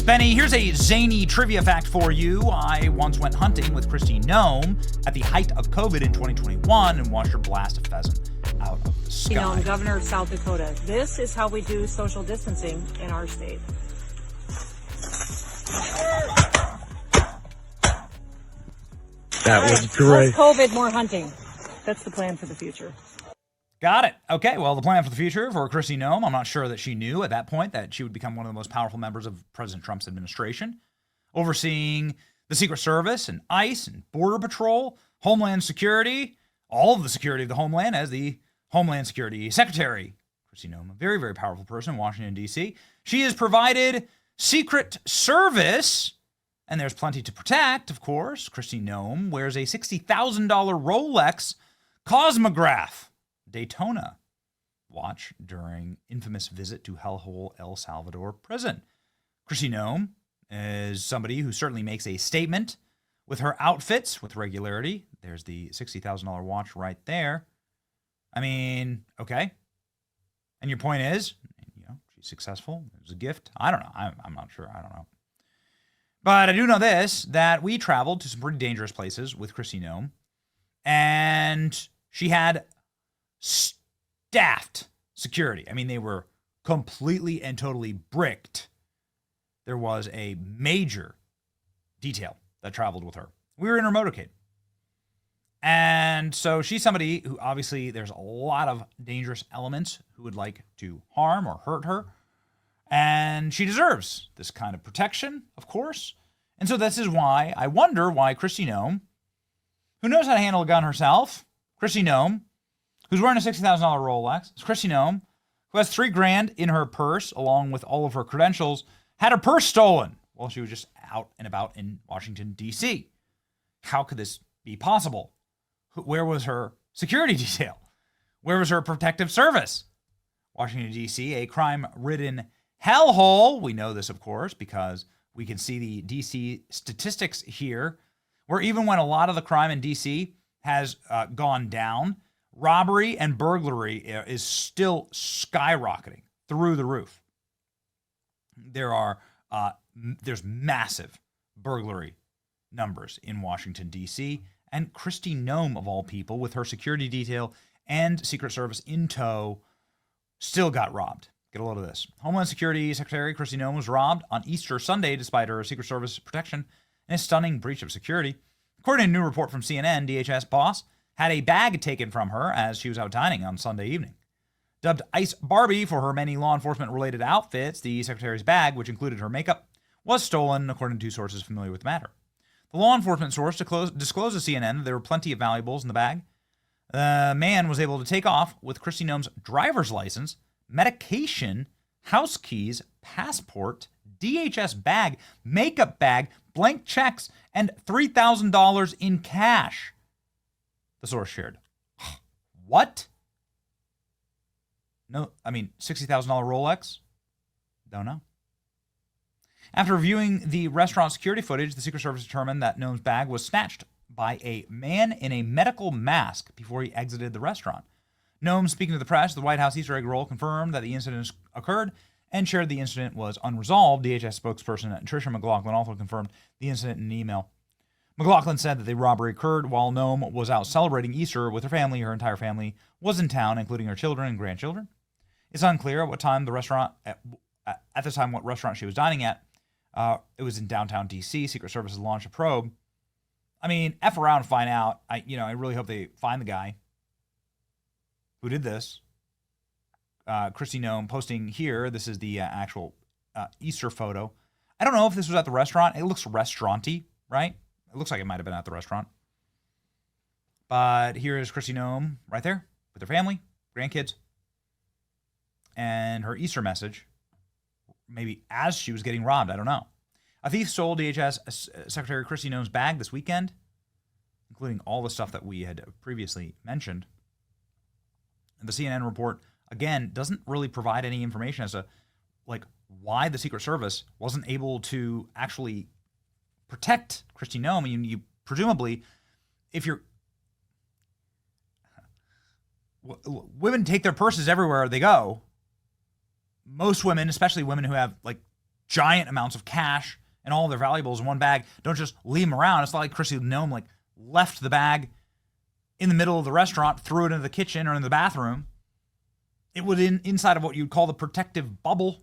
Benny, here's a zany trivia fact for you. I once went hunting with Kristi Noem at the height of COVID in 2021 and watched her blast a pheasant out of the sky. I'm governor of South Dakota. This is how we do social distancing in our state. That was great. Less COVID, more hunting. That's the plan for the future. Got it. Okay, well, the plan for the future for Kristi Noem, I'm not sure that she knew at that point that she would become one of the most powerful members of President Trump's administration, overseeing the Secret Service and ICE and Border Patrol, Homeland Security, all of the security of the homeland as the Homeland Security Secretary. Kristi Noem, a very, very powerful person in Washington, D.C. She has provided Secret Service, and there's plenty to protect, of course. Kristi Noem wears a $60,000 Rolex Cosmograph Daytona watch during infamous visit to Hellhole El Salvador prison. Kristi Noem is somebody who certainly makes a statement with her outfits with regularity. There's the $60,000 watch right there. I mean, okay. And your point is, she's successful. It was a gift. I don't know. I'm not sure. I don't know. But I do know this, that we traveled to some pretty dangerous places with Kristi Noem, and she had staffed security. I mean, they were completely and totally bricked. There was a major detail that traveled with her. We were in her motorcade. And so she's somebody who obviously there's a lot of dangerous elements who would like to harm or hurt her. And she deserves this kind of protection, of course. And so this is why I wonder why Kristi Noem, who knows how to handle a gun herself, Kristi Noem, who's wearing a $60,000 Rolex, Kristi Noem, who has $3,000 in her purse along with all of her credentials, had her purse stolen while she was just out and about in Washington, D.C. How could this be possible? Where was her security detail? Where was her protective service? Washington, D.C., a crime-ridden hellhole. We know this, of course, because we can see the D.C. statistics here, where even when a lot of the crime in D.C. has gone down, robbery and burglary is still skyrocketing through the roof. There's massive burglary numbers in Washington, D.C., and Kristi Noem, of all people, with her security detail and Secret Service in tow, still got robbed. Get a load of this. Homeland Security Secretary Kristi Noem was robbed on Easter Sunday despite her Secret Service protection and a stunning breach of security. According to a new report from CNN, DHS boss had a bag taken from her as she was out dining on Sunday evening. Dubbed Ice Barbie for her many law enforcement-related outfits, the secretary's bag, which included her makeup, was stolen, according to sources familiar with the matter. The law enforcement source disclosed to CNN that there were plenty of valuables in the bag. The man was able to take off with Kristi Noem's driver's license, medication, house keys, passport, DHS bag, makeup bag, blank checks, and $3,000 in cash, the source shared. What? No, I mean, $60,000 Rolex? Don't know. After reviewing the restaurant security footage, the Secret Service determined that Noem's bag was snatched by a man in a medical mask before he exited the restaurant. Noem, speaking to the press, the White House Easter egg roll confirmed that the incident occurred and shared the incident was unresolved. DHS spokesperson Tricia McLaughlin also confirmed the incident in an email. McLaughlin said that the robbery occurred while Noem was out celebrating Easter with her family. Her entire family was in town, including her children and grandchildren. It's unclear at what time the restaurant, at this time, what restaurant she was dining at. It was in downtown D.C. Secret Service has launched a probe. I mean, F around and find out. I really hope they find the guy who did this. Kristi Noem posting here. This is the actual Easter photo. I don't know if this was at the restaurant. It looks restaurant-y, right? It looks like it might have been at the restaurant. But here is Kristi Noem right there with her family, grandkids, and her Easter message. Maybe as she was getting robbed, I don't know. A thief stole DHS Secretary Kristi Noem's bag this weekend, including all the stuff that we had previously mentioned. And the CNN report, again, doesn't really provide any information as to why the Secret Service wasn't able to actually protect Kristi Noem. You presumably, if you're women take their purses everywhere they go. Most women, especially women who have giant amounts of cash and all their valuables in one bag. Don't just leave them around. It's not like Kristi Noem like left the bag in the middle of the restaurant, threw it into the kitchen or in the bathroom. It was inside of what you'd call the protective bubble.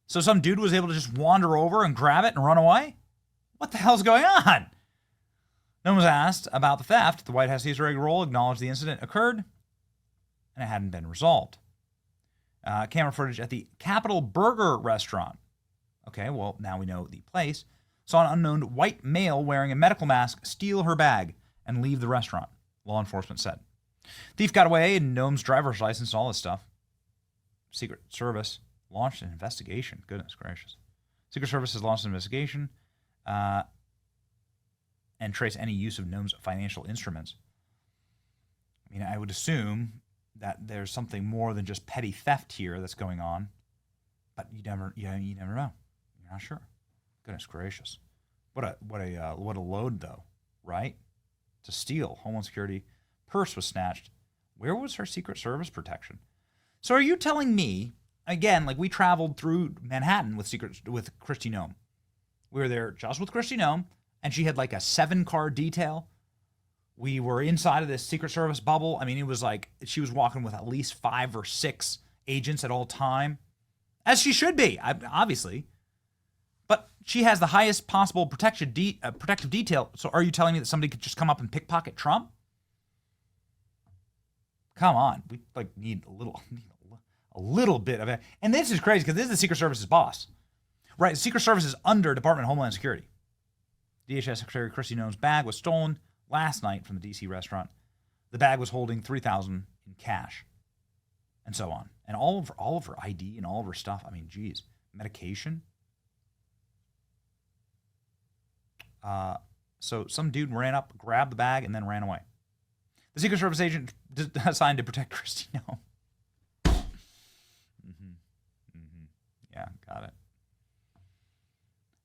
So some dude was able to just wander over and grab it and run away? What the hell's going on? No one was asked about the theft. The White House Easter egg roll acknowledged the incident occurred and it hadn't been resolved. Camera footage at the Capitol Burger restaurant. Okay, well, now we know the place. Saw an unknown white male wearing a medical mask steal her bag and leave the restaurant, law enforcement said. Thief got away and Noem's driver's license and all this stuff. Secret Service launched an investigation. Goodness gracious. Secret Service has launched an investigation and trace any use of Noem's financial instruments. I mean, I would assume that there's something more than just petty theft here that's going on, but you never know. You're not sure. Goodness gracious. What a load though, right? To steal. Homeland Security purse was snatched. Where was her Secret Service protection? So are you telling me, again, like we traveled through Manhattan with Kristi Noem. We were there just with Kristi Noem, and she had like a 7-car detail. We were inside of this Secret Service bubble. I mean, it was like she was walking with at least 5 or 6 agents at all time, as she should be, obviously. But she has the highest possible protective detail. So are you telling me that somebody could just come up and pickpocket Trump? Come on, we like need a little bit of it. And this is crazy because this is the Secret Service's boss, right? The Secret Service is under Department of Homeland Security. DHS Secretary Kristi Noem's bag was stolen last night from the D.C. restaurant. The bag was holding $3,000 in cash, and so on, and all of her ID and all of her stuff. I mean, geez, medication. So some dude ran up, grabbed the bag, and then ran away. The Secret Service agent assigned to protect Kristi Noem. Yeah, got it.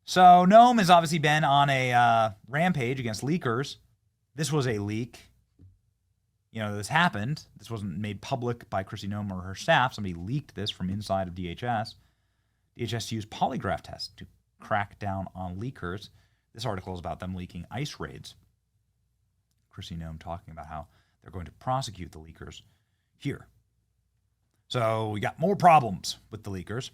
So Noem has obviously been on a rampage against leakers. This was a leak. You know, this happened. This wasn't made public by Kristi Noem or her staff. Somebody leaked this from inside of DHS. DHS used polygraph tests to crack down on leakers. This article is about them leaking ICE raids. Kristi Noem talking about how they're going to prosecute the leakers here. So we got more problems with the leakers.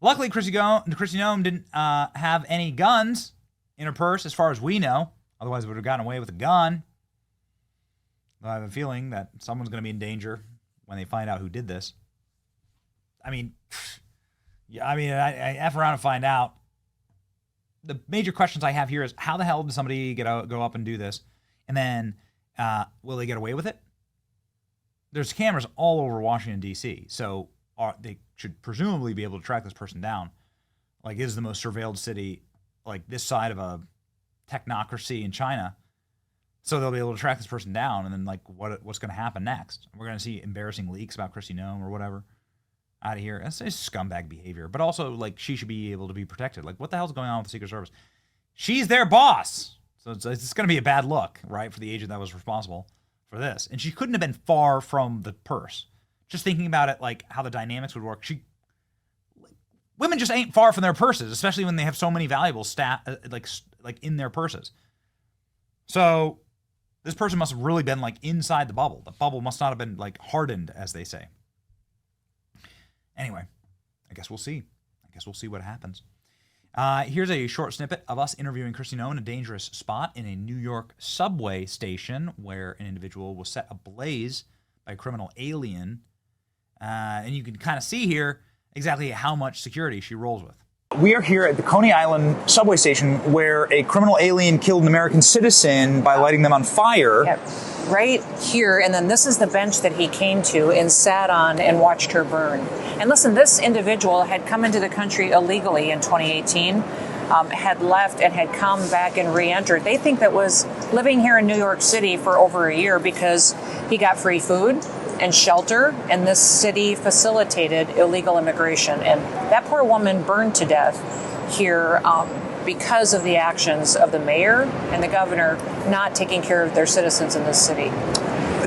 Luckily, Kristi Noem didn't have any guns in her purse, as far as we know. Otherwise, we would have gotten away with a gun. Though I have a feeling that someone's going to be in danger when they find out who did this. I mean, I F around and find out. The major questions I have here is, how the hell did somebody go up and do this? And then, will they get away with it? There's cameras all over Washington, D.C., so they should presumably be able to track this person down. Like, it is the most surveilled city, like this side of a technocracy in China. So they'll be able to track this person down, and then like what's going to happen next? We're going to see embarrassing leaks about Kristi Noem or whatever out of here. That's scumbag behavior, but also like she should be able to be protected. Like, what the hell's going on with the Secret Service? She's their boss, so it's going to be a bad look, right, for the agent that was responsible for this. And she couldn't have been far from the purse. Just thinking about it, like how the dynamics would work. Women just ain't far from their purses, especially when they have so many valuables like in their purses. So this person must have really been like inside the bubble. The bubble must not have been like hardened, as they say. Anyway, I guess we'll see. What happens. Here's a short snippet of us interviewing Kristi Noem in a dangerous spot in a New York subway station where an individual was set ablaze by a criminal alien. And you can kind of see here exactly how much security she rolls with. We are here at the Coney Island subway station where a criminal alien killed an American citizen by lighting them on fire. Yep. Right here, and then this is the bench that he came to and sat on and watched her burn. And listen, this individual had come into the country illegally in 2018, had left and had come back and re-entered. They think that was living here in New York City for over a year because he got free food and shelter, and this city facilitated illegal immigration. And that poor woman burned to death here because of the actions of the mayor and the governor not taking care of their citizens in this city.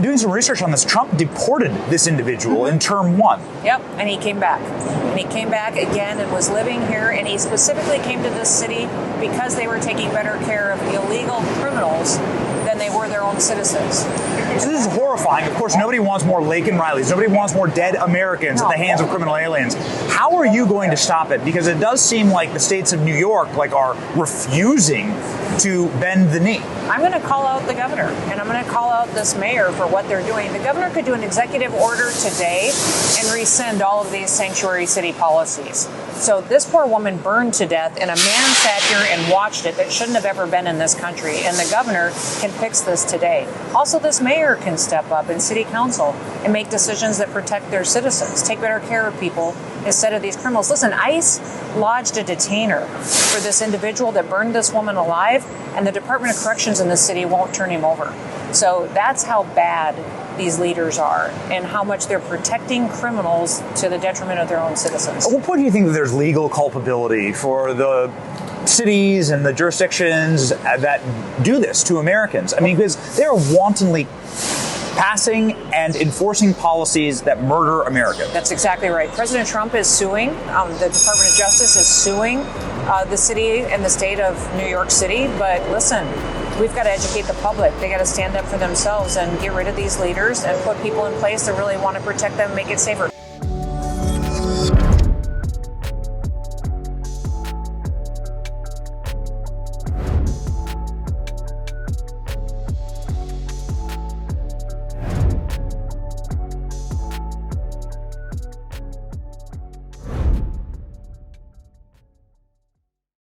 doing some research on this, Trump deported this individual in term 1. Yep, and he came back. And he came back again and was living here, and he specifically came to this city because they were taking better care of illegal criminals than they were their own citizens. So this is horrifying. Of course, nobody wants more Laken Rileys. Nobody wants more dead Americans at the hands of criminal aliens. How are you going to stop it? Because it does seem like the states of New York are refusing to bend the knee. I'm going to call out the governor, and I'm going to call out this mayor for what they're doing. The governor could do an executive order today and rescind all of these sanctuary city policies. So this poor woman burned to death, and a man sat here and watched it that shouldn't have ever been in this country. And the governor can fix this today. Also, this mayor can step up, and city council, and make decisions that protect their citizens, take better care of people instead of these criminals. Listen, ICE lodged a detainer for this individual that burned this woman alive, and the Department of Corrections in the city won't turn him over. So that's how bad these leaders are and how much they're protecting criminals to the detriment of their own citizens. At what point do you think that there's legal culpability for the cities and the jurisdictions that do this to Americans? I mean, because they're wantonly passing and enforcing policies that murder America. That's exactly right. President Trump is suing. The Department of Justice is suing the city and the state of New York City. But listen, we've got to educate the public. They got to stand up for themselves and get rid of these leaders and put people in place that really want to protect them and make it safer.